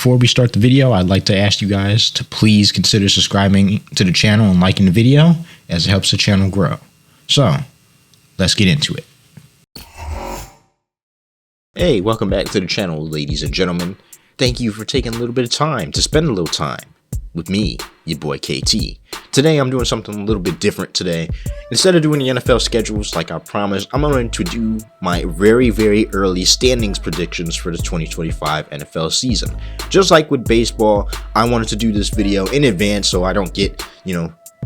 before we start the video, I'd like to ask you guys to please consider subscribing to the channel and liking the video, as it helps the channel grow. So, let's get into it. Hey, welcome back to the channel, ladies and gentlemen. Thank you for taking a little bit of time to spend a little time with me, your boy KT. Today I'm doing something a little bit different today. Instead of doing the NFL schedules like I promised, I'm going to do my very early standings predictions for the 2025 NFL season. Just like with baseball, I wanted to do this video in advance so I don't get,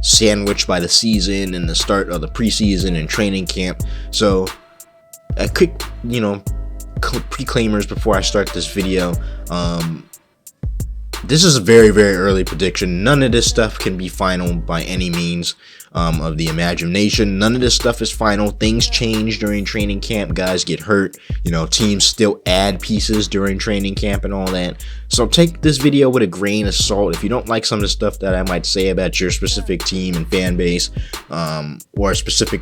sandwiched by the season and the start of the preseason and training camp. So a quick, pre-claimers before I start this video. This is a very early prediction. None of this stuff can be final by any means of the imagination. None of this stuff is final. Things change during training camp. Guys get hurt. Teams still add pieces during training camp and all that. So take this video with a grain of salt. If you don't like some of the stuff that I might say about your specific team and fan base, or a specific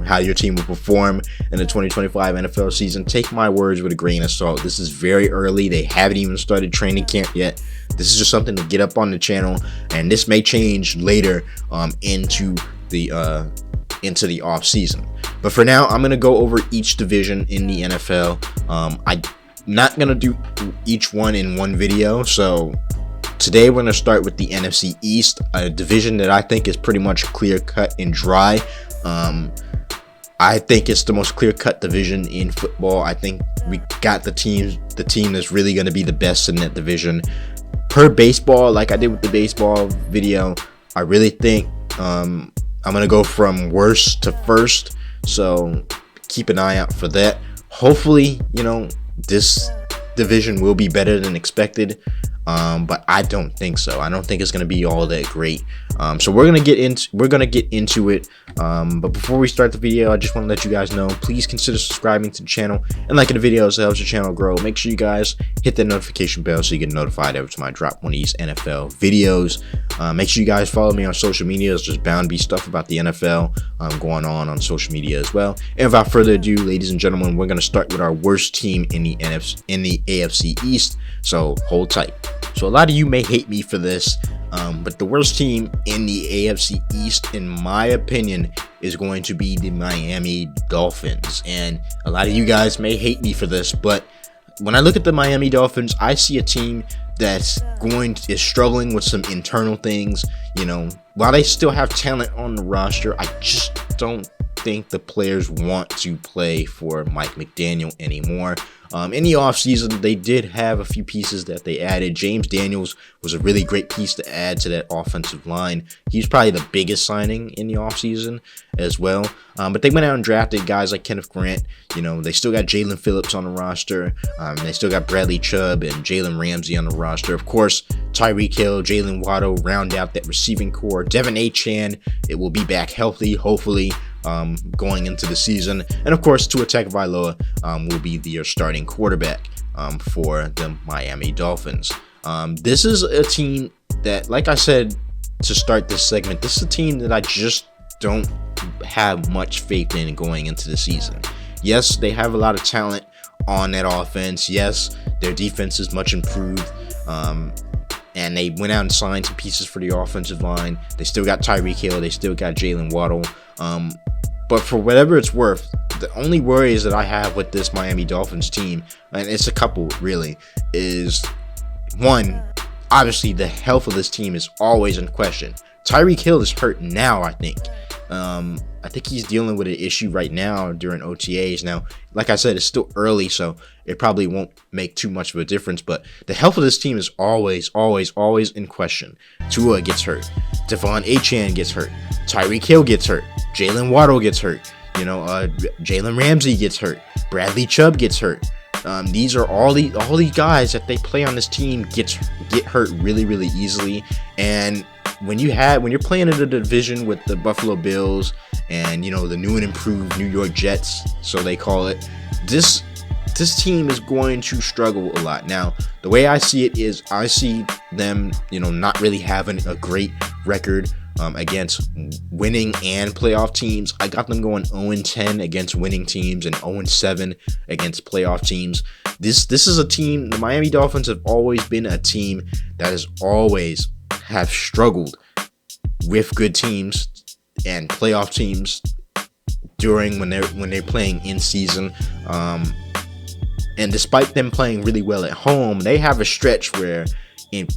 how your team will perform in the 2025 NFL season, take my words with a grain of salt. This is very early. They haven't even started training camp yet. This is just something to get up on the channel, and this may change later into the off season. But for now, I'm gonna go over each division in the NFL. I'm not gonna do each one in one video, so today we're gonna start with the NFC East, a division that I think is pretty much clear cut and dry. I think it's the most clear-cut division in football. I think we got the team that's really going to be the best in that division. Per baseball, like I did with the baseball video, I really think I'm going to go from worst to first. So keep an eye out for that. Hopefully, this division will be better than expected. But I don't think so. I don't think it's going to be all that great. So we're going to get into it. But before we start the video, I just want to let you guys know, please consider subscribing to the channel and liking the videos. It helps the channel grow. Make sure you guys hit that notification bell so you get notified every time I drop one of these NFL videos. Make sure you guys follow me on social media. There's just bound to be stuff about the NFL going on social media as well. And without further ado, ladies and gentlemen, we're going to start with our worst team in the AFC East. So hold tight. So a lot of you may hate me for this, but the worst team in the AFC East, in my opinion, is going to be the Miami Dolphins. And a lot of you guys may hate me for this, but when I look at the Miami Dolphins, I see a team that's is struggling with some internal things. While they still have talent on the roster, I just don't think the players want to play for Mike McDaniel anymore. In the offseason, they did have a few pieces that they added. James Daniels was a really great piece to add to that offensive line. He's probably the biggest signing in the offseason as well. But they went out and drafted guys like Kenneth Grant. They still got Jalen Phillips on the roster. They still got Bradley Chubb and Jalen Ramsey on the roster. Of course, Tyreek Hill, Jalen Waddle round out that receiving core. Devin Achane, it will be back healthy, hopefully, going into the season. And of course, Tua Tagovailoa will be their starting quarterback for the Miami Dolphins. This is a team that, like I said to start this segment, this is a team that I just don't have much faith in going into the season. Yes, they have a lot of talent on that offense. Yes, their defense is much improved. And they went out and signed some pieces for the offensive line. They still got Tyreek Hill. They still got Jalen Waddle. But for whatever it's worth, the only worries that I have with this Miami Dolphins team, and it's a couple really, is one, obviously the health of this team is always in question. Tyreek Hill is hurt now, I think. I think he's dealing with an issue right now during OTAs. Now, like I said, it's still early, so it probably won't make too much of a difference, but the health of this team is always in question. Tua gets hurt. Devin Achane gets hurt. Tyreek Hill gets hurt. Jalen Waddle gets hurt. Jalen Ramsey gets hurt. Bradley Chubb gets hurt. These are all these guys that they play on this team get hurt really easily. And when you're playing in a division with the Buffalo Bills and the new and improved New York Jets, so they call it, this team is going to struggle a lot. Now, the way I see it is I see them, not really having a great record against winning and playoff teams. I got them going 0-10 against winning teams and 0-7 against playoff teams. This is a team, the Miami Dolphins have always been a team that has always have struggled with good teams and playoff teams during when they're playing in season. And despite them playing really well at home, they have a stretch where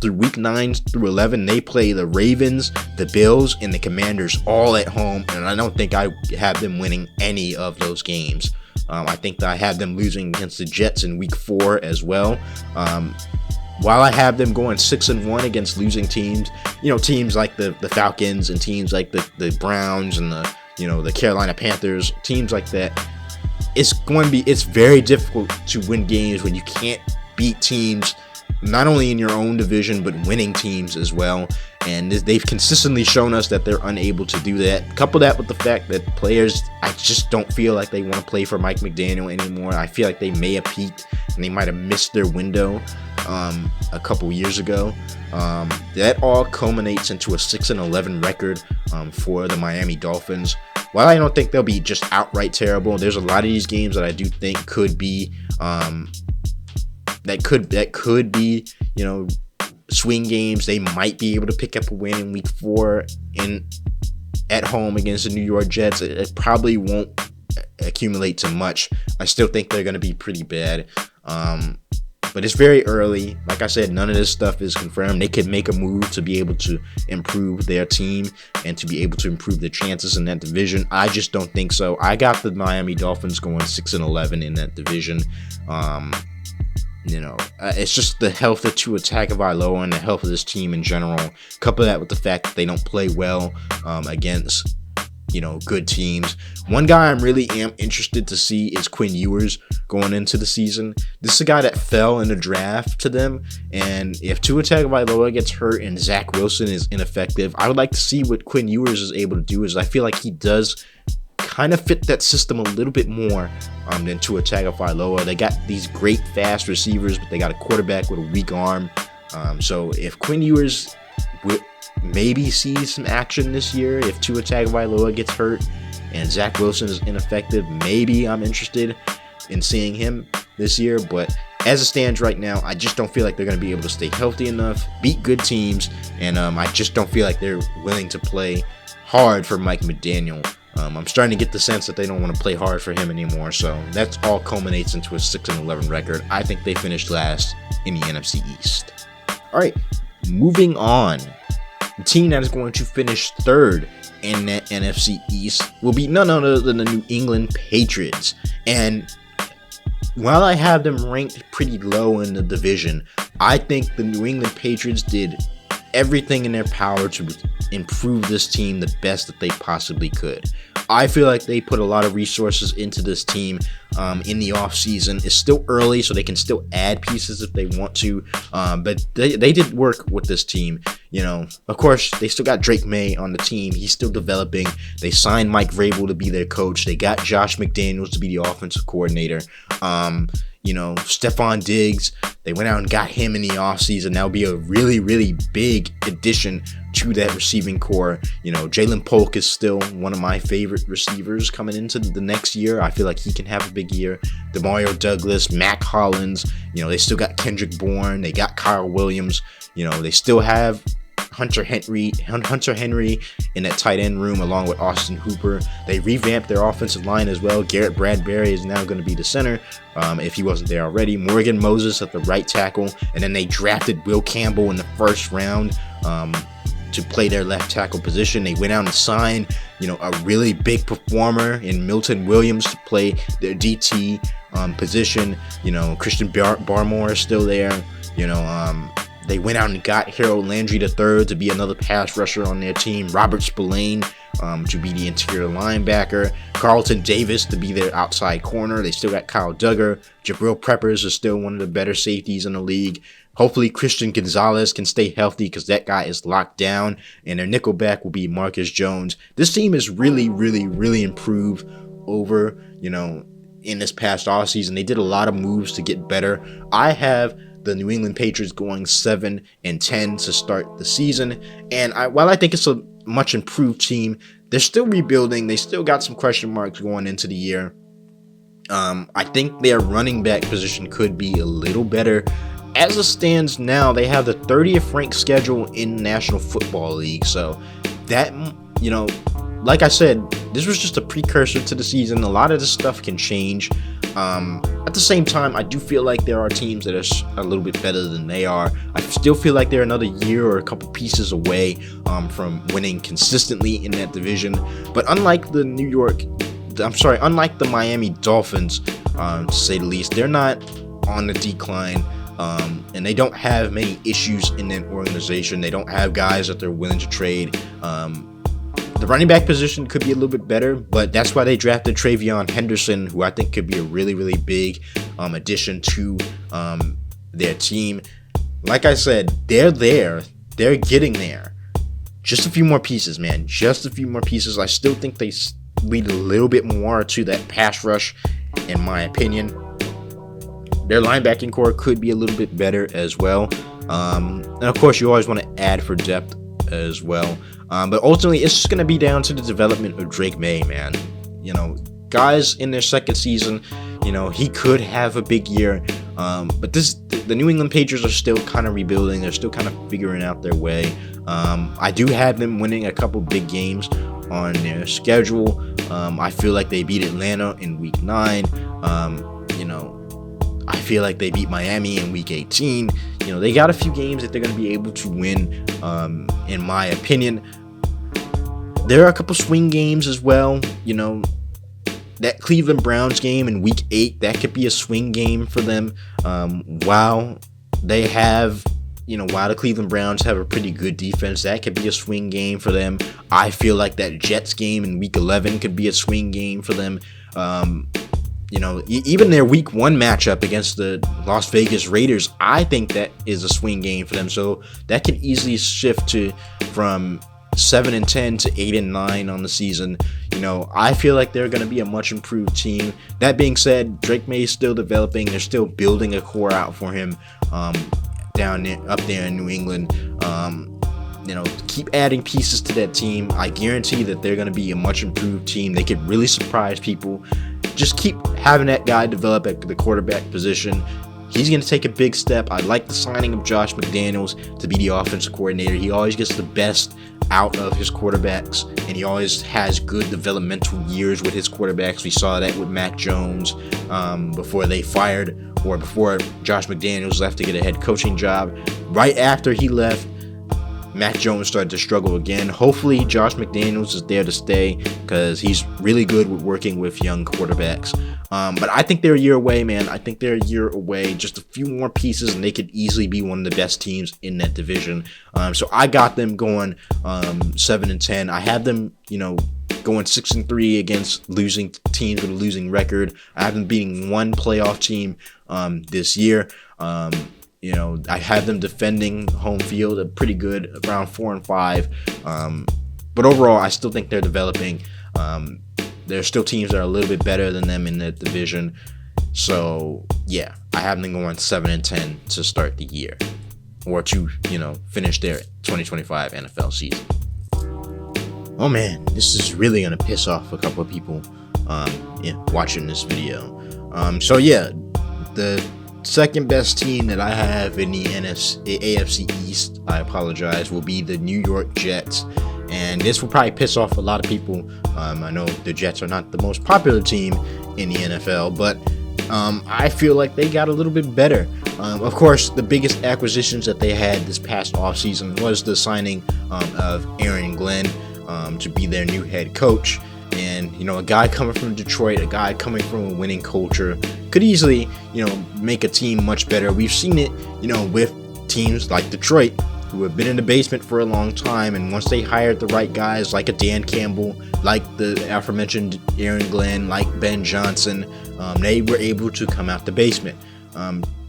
through week 9 through 11, they play the Ravens, the Bills, and the Commanders all at home. And I don't think I have them winning any of those games. I think that I have them losing against the Jets in week 4 as well. While I have them going 6-1 against losing teams, teams like the Falcons and teams like the Browns and the Carolina Panthers, teams like that, it's very difficult to win games when you can't beat teams not only in your own division but winning teams as well. And they've consistently shown us that they're unable to do that. Couple that with the fact that players, I just don't feel like they want to play for Mike McDaniel anymore. I feel like they may have peaked and they might have missed their window a couple years ago. That all culminates into a 6-11 record for the Miami Dolphins. While I don't think they'll be just outright terrible, there's a lot of these games that I do think could be that could be swing games. They might be able to pick up a win in week 4 at home against the New York Jets. It probably won't accumulate to much. I still think they're going to be pretty bad. But it's very early. Like I said, none of this stuff is confirmed. They could make a move to be able to improve their team and to be able to improve their chances in that division. I just don't think so. I got the Miami Dolphins going 6-11 in that division. It's just the health of Tua Tagovailoa and the health of this team in general. Couple that with the fact that they don't play well against good teams. One guy I'm really interested to see is Quinn Ewers going into the season. This is a guy that fell in the draft to them, and if Tua Tagovailoa gets hurt and Zach Wilson is ineffective, I would like to see what Quinn Ewers is able to do. I feel like he does kind of fit that system a little bit more than Tua Tagovailoa. They got these great fast receivers, but they got a quarterback with a weak arm. So if Quinn Ewers maybe see some action this year, if Tua Tagovailoa gets hurt and Zach Wilson is ineffective, maybe I'm interested in seeing him this year. But as it stands right now, I just don't feel like they're going to be able to stay healthy enough, beat good teams, and I just don't feel like they're willing to play hard for Mike McDaniel. I'm starting to get the sense that they don't want to play hard for him anymore, so that's all culminates into a 6-11 record. I think they finished last in the NFC East. All right, moving on. The team that is going to finish third in that NFC East will be none other than the New England Patriots. And while I have them ranked pretty low in the division, I think the New England Patriots did everything in their power to improve this team the best that they possibly could. I feel like they put a lot of resources into this team in the offseason. It's still early, so they can still add pieces if they want to. But they did work with this team. Of course, they still got Drake May on the team. He's still developing. They signed Mike Vrabel to be their coach. They got Josh McDaniels to be the offensive coordinator. Stephon Diggs, they went out and got him in the offseason. That would be a really, really big addition to that receiving core. Jalen Polk is still one of my favorite receivers coming into the next year. I feel like he can have a big year. DeMario Douglas, Mac Hollins, they still got Kendrick Bourne. They got Kyle Williams. They still have Hunter Henry in that tight end room along with Austin Hooper. They revamped their offensive line as well. Garrett Bradbury is now going to be the center if he wasn't there already. Morgan Moses at the right tackle. And then they drafted Will Campbell in the first round to play their left tackle position. They went out and signed, a really big performer in Milton Williams to play their DT position. Christian Barmore is still there. They went out and got Harold Landry III to be another pass rusher on their team. Robert Spillane to be the interior linebacker. Carlton Davis to be their outside corner. They still got Kyle Duggar. Jabril Peppers is still one of the better safeties in the league. Hopefully Christian Gonzalez can stay healthy because that guy is locked down. And their nickelback will be Marcus Jones. This team is really, really, really improved over, in this past offseason. They did a lot of moves to get better. I have the New England Patriots going 7-10 to start the season. And while I think it's a much improved team. They're still rebuilding. They still got some question marks going into the year. I think their running back position could be a little better. As it stands now, they have the 30th ranked schedule in the National Football League. So that, like I said, this was just a precursor to the season. A lot of this stuff can change. At the same time, I do feel like there are teams that are a little bit better than they are. I still feel like they're another year or a couple pieces away from winning consistently in that division. But unlike the Miami Dolphins, to say the least, they're not on the decline. And they don't have many issues in that organization. They don't have guys that they're willing to trade. The running back position could be a little bit better, but that's why they drafted Travion Henderson, who I think could be a really, really big addition to their team. Like I said, they're there. They're getting there. Just a few more pieces, man. Just a few more pieces. I still think they lead a little bit more to that pass rush, in my opinion. Their linebacking core could be a little bit better as well. And of course, you always want to add for depth as well. But ultimately, it's just going to be down to the development of Drake May, man. Guys in their second season, he could have a big year. But the New England Patriots are still kind of rebuilding. They're still kind of figuring out their way. I do have them winning a couple big games on their schedule. I feel like they beat Atlanta in week 9. I feel like they beat Miami in week 18. They got a few games that they're going to be able to win, in my opinion. There are a couple swing games as well. That Cleveland Browns game in week 8, that could be a swing game for them. While the Cleveland Browns have a pretty good defense, that could be a swing game for them. I feel like that Jets game in week 11 could be a swing game for them. Even their week 1 matchup against the Las Vegas Raiders, I think that is a swing game for them. So that could easily shift from 7-10 to 8-9 on the season. I feel like they're going to be a much improved team. That being said, Drake May is still developing. They're still building a core out for him up there in New England. Keep adding pieces to that team. I guarantee that they're going to be a much improved team. They could really surprise people. Just keep having that guy develop at the quarterback position. He's going to take a big step. I like the signing of Josh McDaniels to be the offensive coordinator. He always gets the best out of his quarterbacks, and he always has good developmental years with his quarterbacks. We saw that with Mac Jones before Josh McDaniels left to get a head coaching job. Right after he left, Mac Jones started to struggle again. Hopefully, Josh McDaniels is there to stay because he's really good with working with young quarterbacks. But I think they're a year away, man. I think they're a year away. Just a few more pieces, and they could easily be one of the best teams in that division. So I got them going 7-10. I have them, going 6-3 against losing teams with a losing record. I have them beating one playoff team this year. I have them defending home field pretty good, around 4-5. But overall, I still think they're developing. There are still teams that are a little bit better than them in that division. So, yeah, I have them going 7-10 to start the year, or to, finish their 2025 NFL season. Oh man, this is really going to piss off a couple of people watching this video. The second best team that I have in the AFC East, I apologize, will be the New York Jets. And this will probably piss off a lot of people. I know the Jets are not the most popular team in the NFL, but I feel like they got a little bit better. Of course, the biggest acquisitions that they had this past offseason was the signing of Aaron Glenn to be their new head coach. And, a guy coming from Detroit, a guy coming from a winning culture could easily, make a team much better. We've seen it, with teams like Detroit, who have been in the basement for a long time, and once they hired the right guys like a Dan Campbell, like the aforementioned Aaron Glenn, like Ben Johnson, they were able to come out the basement.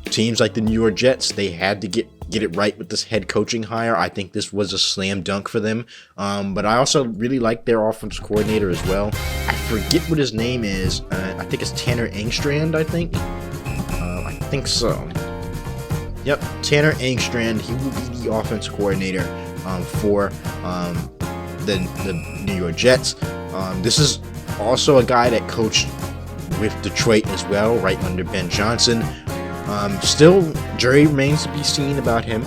Teams like the New York Jets, they had to get it right with this head coaching hire. I think this was a slam dunk for them. But I also really like their offensive coordinator as well. I forget what his name is. I think it's Tanner Engstrand, I think. I think so. Yep, Tanner Engstrand. He will be the offensive coordinator for the New York Jets. This is also a guy that coached with Detroit as well, right under Ben Johnson. Still, jury remains to be seen about him.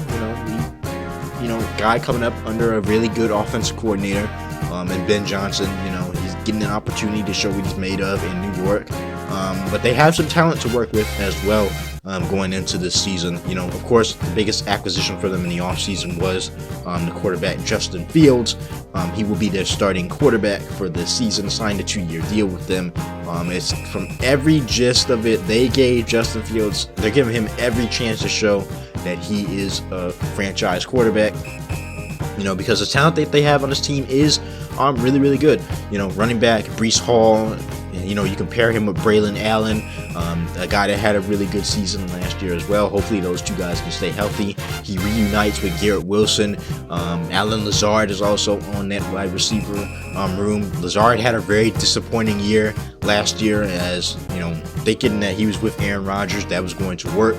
Guy coming up under a really good offensive coordinator, and Ben Johnson. He's getting an opportunity to show what he's made of in New York. But they have some talent to work with as well going into this season. Of course, the biggest acquisition for them in the offseason was the quarterback Justin Fields. He will be their starting quarterback for the season, signed a 2-year deal with them. It's from every gist of it, they gave Justin Fields, they're giving him every chance to show that he is a franchise quarterback. Because the talent that they have on this team is really, really good. Running back Breece Hall. You compare him with Braylon Allen, a guy that had a really good season last year as well. Hopefully those two guys can stay healthy. He reunites with Garrett Wilson. Allen Lazard is also on that wide receiver room. Lazard had a very disappointing year last year, as thinking that he was with Aaron Rodgers, that was going to work,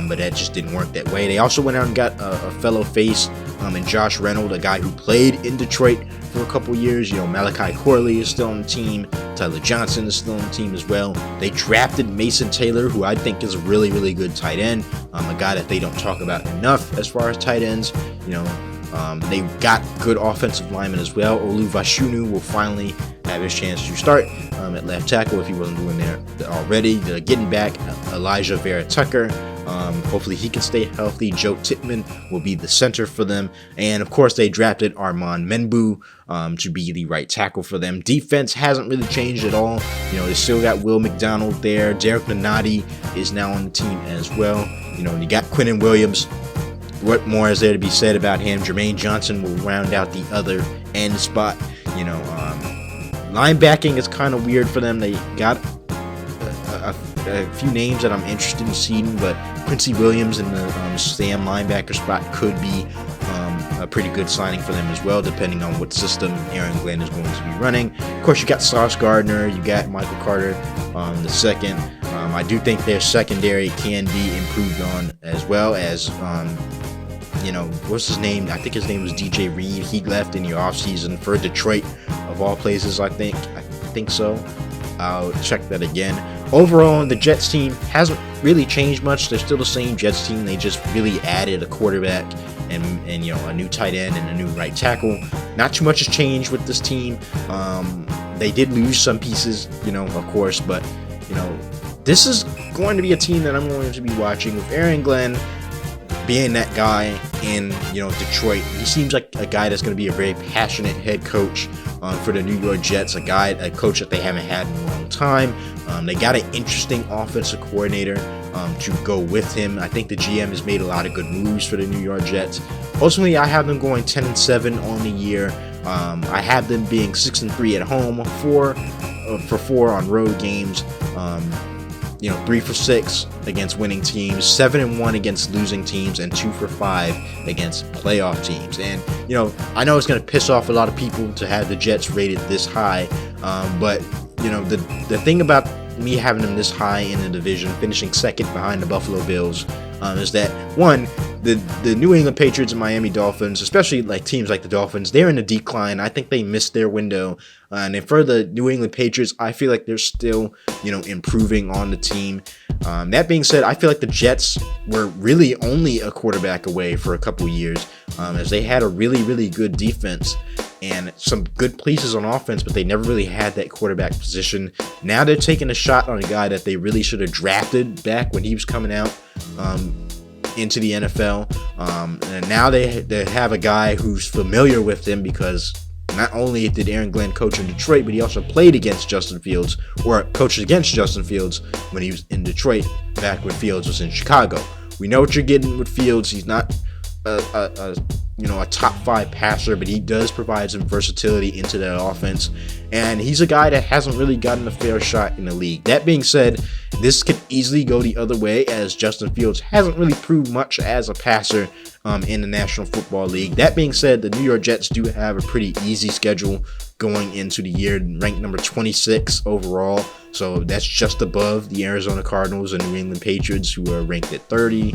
but that just didn't work that way. They also went out and got a fellow face in Josh Reynolds, a guy who played in Detroit for a couple years. Malachi Corley is still on the team. Tyler Johnson is still on the team as well. They drafted Mason Taylor, who I think is a really, really good tight end. A guy that they don't talk about enough as far as tight ends. They got good offensive linemen as well. Olu Vashunu will finally have his chance to start at left tackle if he wasn't doing that already. They're getting back Elijah Vera Tucker. Hopefully he can stay healthy. Joe Tippmann will be the center for them. And of course they drafted Armand Menbu to be the right tackle for them. Defense hasn't really changed at all. They still got Will McDonald there. Derek Nunati is now on the team as well. You got Quinnen Williams. What more is there to be said about him? Jermaine Johnson will round out the other end spot. Linebacking is kind of weird for them. They got a few names that I'm interested in seeing, but Quincy Williams in the Sam linebacker spot could be a pretty good signing for them as well, depending on what system Aaron Glenn is going to be running. Of course, you got Sauce Gardner, you got Michael Carter the second. I do think their secondary can be improved on, as well as what's his name? I think his name was DJ Reed. He left in the offseason for Detroit, of all places, I think so. I'll check that again. Overall, the Jets team hasn't really changed much. They're still the same Jets team. They just really added a quarterback and a new tight end and a new right tackle. Not too much has changed with this team. They did lose some pieces, of course, but this is going to be a team that I'm going to be watching with Aaron Glenn being that guy in Detroit. He seems like a guy that's going to be a very passionate head coach for the New York Jets, a coach that they haven't had in a long time. They got an interesting offensive coordinator to go with him. I think the GM has made a lot of good moves for the New York Jets. Ultimately, I have them going 10-7 on the year. I have them being 6-3 at home, 4-4 on road games. 3-6 against winning teams, 7-1 against losing teams, and 2-5 against playoff teams. And I know it's going to piss off a lot of people to have the Jets rated this high, but the thing about me having them this high in the division, finishing second behind the Buffalo Bills, is that one, the New England Patriots and Miami Dolphins, especially teams like the Dolphins, they're in a decline. I think they missed their window. And then for the New England Patriots, I feel like they're still, improving on the team. That being said, I feel like the Jets were really only a quarterback away for a couple years, as they had a really, really good defense and some good pieces on offense, but they never really had that quarterback position. Now they're taking a shot on a guy that they really should have drafted back when he was coming out into the NFL. And now they have a guy who's familiar with them, because not only did Aaron Glenn coach in Detroit, but he also played against Justin Fields, or coached against Justin Fields when he was in Detroit back when Fields was in Chicago. We know what you're getting with Fields. He's not a top 5 passer, but he does provide some versatility into that offense, and he's a guy that hasn't really gotten a fair shot in the league. That being said, this could easily go the other way, as Justin Fields hasn't really proved much as a passer in the National Football League. That being said, the New York Jets do have a pretty easy schedule going into the year, ranked number 26 overall, so that's just above the Arizona Cardinals and New England Patriots, who are ranked at 30.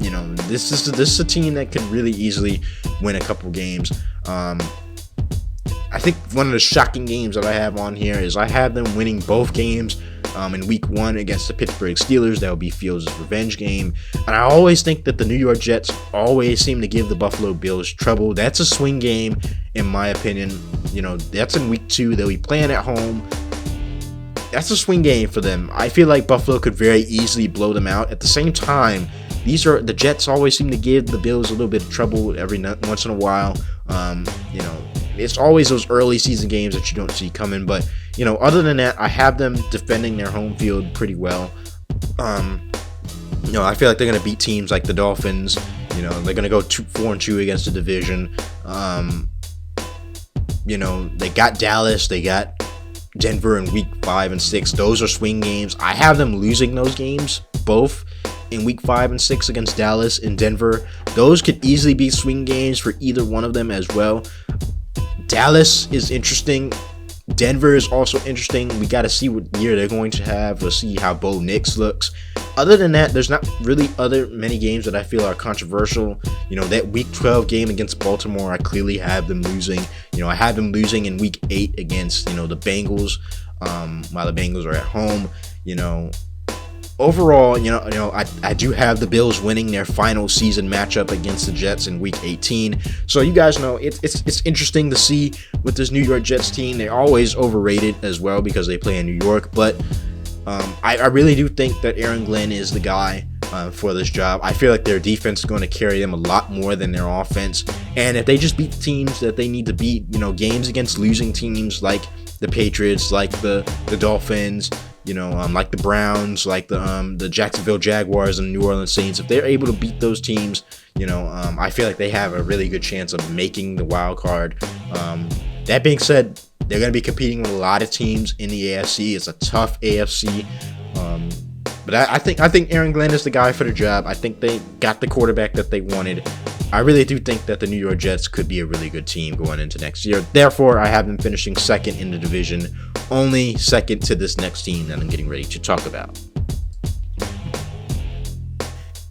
This is a team that could really easily win a couple games. I think one of the shocking games that I have on here is I have them winning both games in week 1 against the Pittsburgh Steelers. That will be Fields' revenge game. And I always think that the New York Jets always seem to give the Buffalo Bills trouble. That's a swing game, in my opinion. That's in week 2. They'll be playing at home. That's a swing game for them. I feel like Buffalo could very easily blow them out. At the same time, the Jets always seem to give the Bills a little bit of trouble every once in a while. It's always those early season games that you don't see coming. But, other than that, I have them defending their home field pretty well. I feel like they're going to beat teams like the Dolphins. They're going to go 4-2 against the division. They got Dallas. They got Denver in week 5 and 6. Those are swing games. I have them losing those games, both in week 5 and 6 against Dallas and Denver. Those could easily be swing games for either one of them as well. Dallas is interesting. Denver is also interesting. We got to see what year they're going to have. We'll see how Bo Nix looks. Other than that, there's not really many games that I feel are controversial. That week 12 game against Baltimore, I clearly have them losing. I have them losing in week 8 against, the Bengals, while the Bengals are at home. Overall, I do have the Bills winning their final season matchup against the Jets in week 18. So you guys know it's interesting to see with this New York Jets team. They're always overrated as well because they play in New York. But I really do think that Aaron Glenn is the guy for this job. I feel like their defense is going to carry them a lot more than their offense. And if they just beat the teams that they need to beat, games against losing teams like the Patriots, like the Dolphins, like the Browns, like the Jacksonville Jaguars and New Orleans Saints, if they're able to beat those teams, I feel like they have a really good chance of making the wild card. That being said, they're going to be competing with a lot of teams in the AFC. It's a tough AFC. But I think Aaron Glenn is the guy for the job. I think they got the quarterback that they wanted. I really do think that the New York Jets could be a really good team going into next year. Therefore, I have them finishing second in the division, only second to this next team that I'm getting ready to talk about.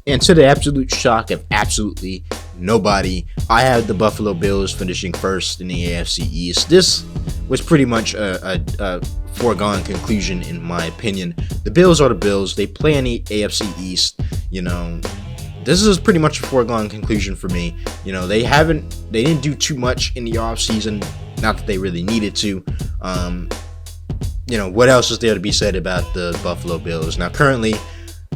And to the absolute shock of absolutely nobody, I have the Buffalo Bills finishing first in the AFC East. This was pretty much a foregone conclusion in my opinion. The Bills are the Bills. They play in the AFC East. This is pretty much a foregone conclusion for me. They didn't do too much in the offseason. Not that they really needed to. What else is there to be said about the Buffalo Bills? Now, currently,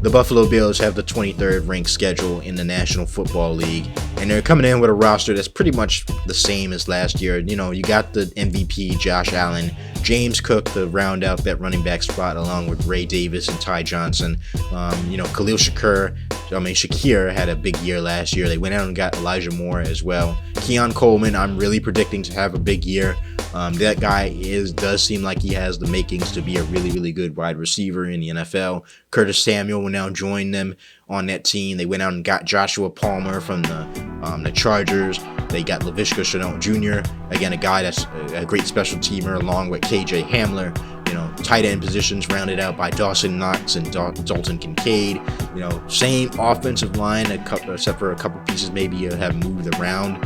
the Buffalo Bills have the 23rd ranked schedule in the National Football League, and they're coming in with a roster that's pretty much the same as last year. You got the MVP Josh Allen, James Cook to round out that running back spot along with Ray Davis and Ty Johnson. Khalil Shakir had a big year last year. They went out and got Elijah Moore as well. Keon Coleman, I'm really predicting to have a big year. That guy does seem like he has the makings to be a really, really good wide receiver in the NFL. Curtis Samuel will now join them on that team. They went out and got Joshua Palmer from the Chargers. They got Laviska Shenault Jr., again, a guy that's a great special teamer, along with KJ Hamler. Tight end positions rounded out by Dawson Knox and Dalton Kincaid. Same offensive line, except for a couple pieces maybe have moved around.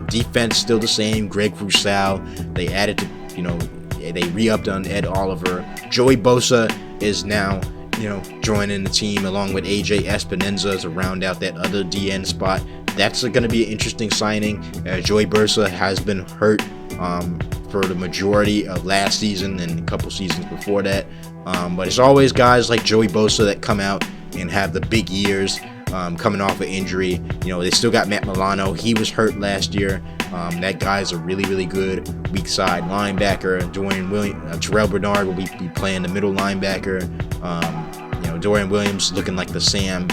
Defense still the same. Greg Rousseau. They added to, they re-upped on Ed Oliver. Joey Bosa is now, joining the team along with AJ Espinoza to round out that other DN spot. That's going to be an interesting signing. Joey Bosa has been hurt for the majority of last season and a couple seasons before that. But it's always guys like Joey Bosa that come out and have the big years. Coming off an injury. They still got Matt Milano. He was hurt last year. That guy's a really, really good weak side linebacker. Terrell Bernard will be playing the middle linebacker. Dorian Williams looking like the Sam.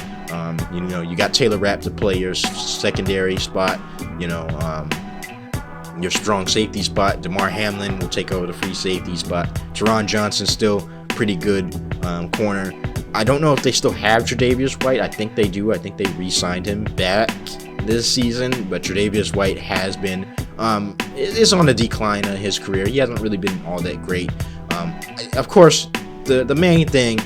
You got Taylor Rapp to play your secondary spot. Your strong safety spot. DeMar Hamlin will take over the free safety spot. Teron Johnson still pretty good corner. I don't know if they still have Tre'Davious White. I think they do. I think they re-signed him back this season, but Tre'Davious White has been is on the decline of his career. He hasn't really been all that great. Of course, the main thing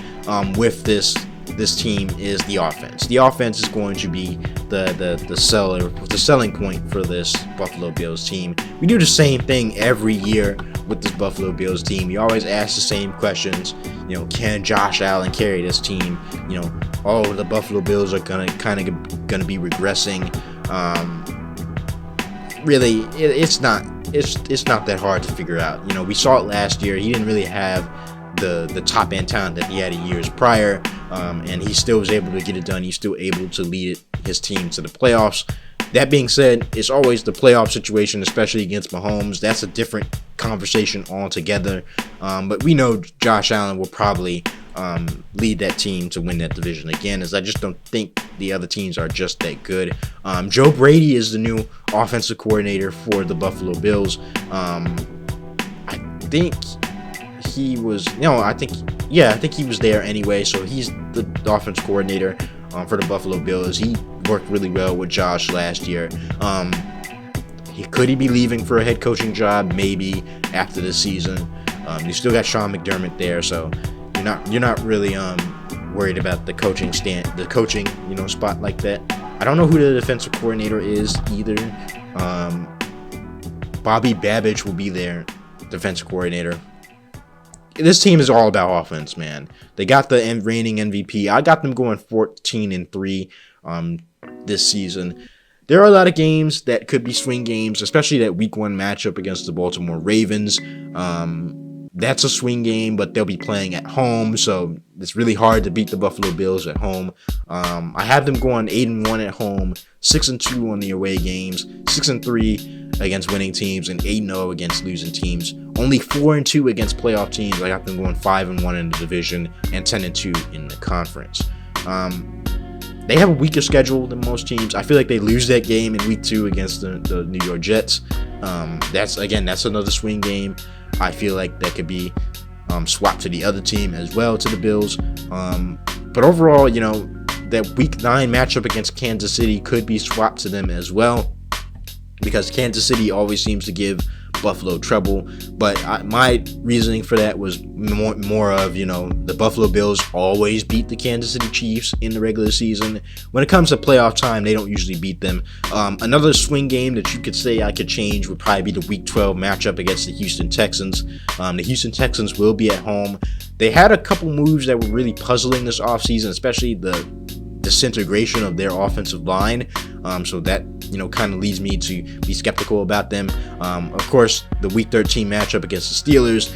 with this this team is the offense. The offense is going to be the selling point for this Buffalo Bills team. We do the same thing every year with this Buffalo Bills team. We always ask the same questions. Can Josh Allen carry this team? The Buffalo Bills are gonna be regressing. Really, it's not that hard to figure out. We saw it last year. He didn't really have the top end talent that he had years prior, and he still was able to get it done. He's still able to lead his team to the playoffs. That being said, it's always the playoff situation, especially against Mahomes. That's a different conversation altogether. But we know Josh Allen will probably lead that team to win that division again, as I just don't think the other teams are just that good. Joe Brady is the new offensive coordinator for the Buffalo Bills. I think he was I think he was there anyway, so he's the offense coordinator for the Buffalo Bills. He worked really well with Josh last year. Could he be leaving for a head coaching job? Maybe after the season. You still got Sean McDermott there, so you're not really worried about the coaching spot like that. I don't know who the defensive coordinator is either. Bobby Babbage will be their defensive coordinator. This team is all about offense, man. They got the reigning MVP. I got them going 14-3 this season. There are a lot of games that could be swing games, especially that week 1 matchup against the Baltimore Ravens. That's a swing game, but they'll be playing at home, so it's really hard to beat the Buffalo Bills at home. I have them going 8-1 at home, 6-2 on the away games, 6-3 against winning teams, and 8-0 against losing teams. Only 4-2 against playoff teams. I got them going 5-1 in the division and 10-2 in the conference. They have a weaker schedule than most teams. I feel like they lose that game in week 2 against the New York Jets. That's another swing game. I feel like that could be swapped to the other team as well, to the Bills. But overall, that week 9 matchup against Kansas City could be swapped to them as well, because Kansas City always seems to give Buffalo trouble. But my reasoning for that was more of, the Buffalo Bills always beat the Kansas City Chiefs in the regular season. When it comes to playoff time, they don't usually beat them. Another swing game that you could say I could change would probably be the week 12 matchup against the Houston Texans. The Houston Texans will be at home. They had a couple moves that were really puzzling this offseason, especially the disintegration of their offensive line. So that kind of leads me to be skeptical about them. Of course, the week 13 matchup against the Steelers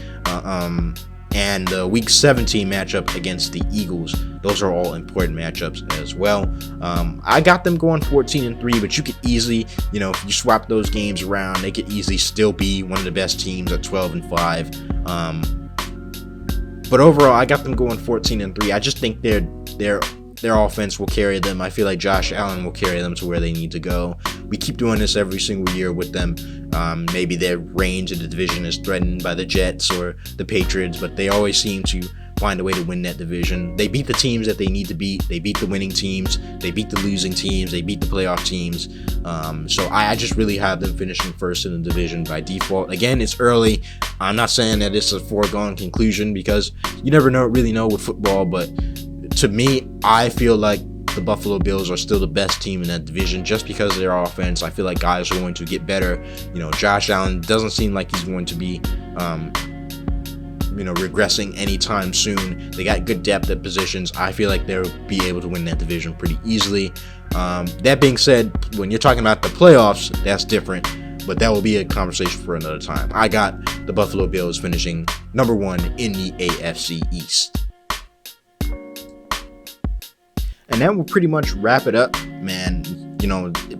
and the week 17 matchup against the Eagles. Those are all important matchups as well. I got them going 14-3, but you could easily, if you swap those games around, they could easily still be one of the best teams at 12-5. But overall, I got them going 14-3. I just think their offense will carry them. I feel like Josh Allen will carry them to where they need to go. We keep doing this every single year with them. Maybe their range in the division is threatened by the Jets or the Patriots, but they always seem to find a way to win that division. They beat the teams that they need to beat. They beat the winning teams. They beat the losing teams. They beat the playoff teams. So I just really have them finishing first in the division by default. Again, it's early. I'm not saying that it's a foregone conclusion, because you never really know with football, but to me, I feel like the Buffalo Bills are still the best team in that division just because of their offense. I feel like guys are going to get better. Josh Allen doesn't seem like he's going to be, regressing anytime soon. They got good depth at positions. I feel like they'll be able to win that division pretty easily. That being said, when you're talking about the playoffs, that's different, but that will be a conversation for another time. I got the Buffalo Bills finishing number 1 in the AFC East. And that will pretty much wrap it up, man.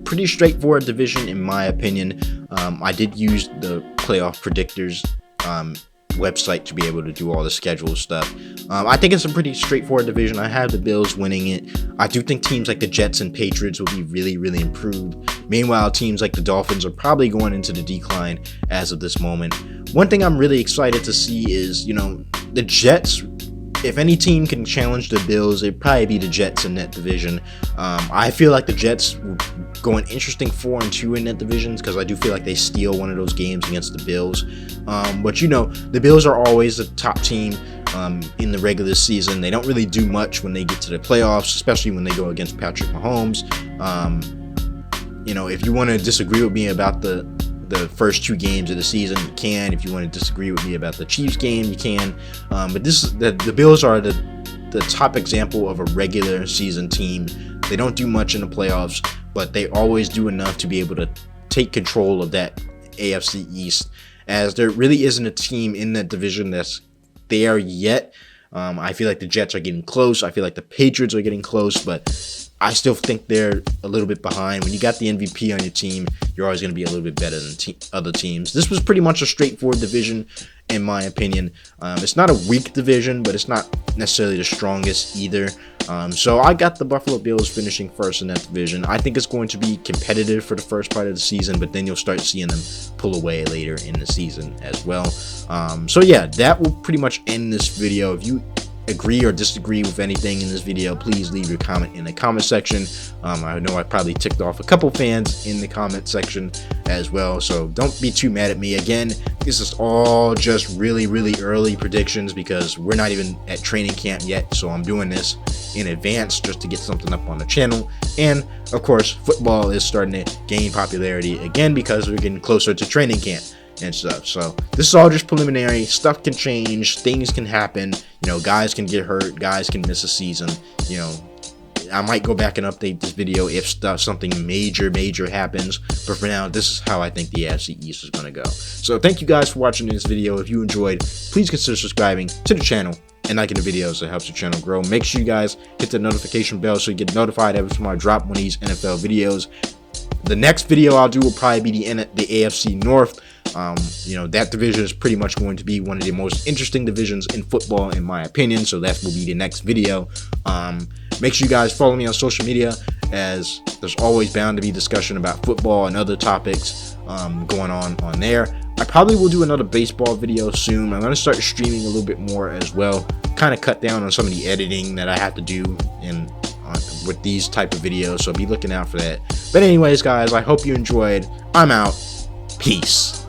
Pretty straightforward division in my opinion. I did use the playoff predictors website to be able to do all the schedule stuff. I think it's a pretty straightforward division. I have the Bills winning it. I do think teams like the Jets and Patriots will be really, really improved. Meanwhile, teams like the Dolphins are probably going into the decline as of this moment. One thing I'm really excited to see is, the Jets. If any team can challenge the Bills, it'd probably be the Jets in that division. I feel like the Jets will go an interesting 4-2 in that division, because I do feel like they steal one of those games against the Bills. But the Bills are always the top team. in the regular season. They don't really do much when they get to the playoffs, especially when they go against Patrick Mahomes. If you want to disagree with me about the first 2 games of the season, you can. If you want to disagree with me about the Chiefs game, you can. But the Bills are the top example of a regular season team. They don't do much in the playoffs, but they always do enough to be able to take control of that AFC East, as there really isn't a team in that division that's there yet. I feel like the Jets are getting close. I feel like the Patriots are getting close, but I still think they're a little bit behind. When you got the MVP on your team, you're always going to be a little bit better than other teams. This was pretty much a straightforward division, in my opinion. It's not a weak division, but it's not necessarily the strongest either. So I got the Buffalo Bills finishing first in that division. I think it's going to be competitive for the first part of the season, but then you'll start seeing them pull away later in the season as well. So yeah, that will pretty much end this video. If you agree or disagree with anything in this video, please leave your comment in the comment section. I know I probably ticked off a couple fans in the comment section as well, so don't be too mad at me. Again, this is all just really early predictions because we're not even at training camp yet, so I'm doing this in advance just to get something up on the channel. And of course, football is starting to gain popularity again because we're getting closer to training camp and stuff. So this is all just preliminary. Stuff can change, things can happen, guys can get hurt, guys can miss a season. I might go back and update this video if something major happens, but for now, this is how I think the AFC East is going to go. So thank you guys for watching this video. If you enjoyed, please consider subscribing to the channel and liking the videos. That helps the channel grow. Make sure you guys hit the notification bell so you get notified every time I drop one of these NFL videos. The next video I'll do will probably be the AFC North. That division is pretty much going to be one of the most interesting divisions in football, in my opinion. So that will be the next video. Make sure you guys follow me on social media, as there's always bound to be discussion about football and other topics going on there. I probably will do another baseball video soon. I'm going to start streaming a little bit more as well. Kind of cut down on some of the editing that I have to do with these type of videos, so be looking out for that. But anyways, guys, I hope you enjoyed. I'm out. Peace.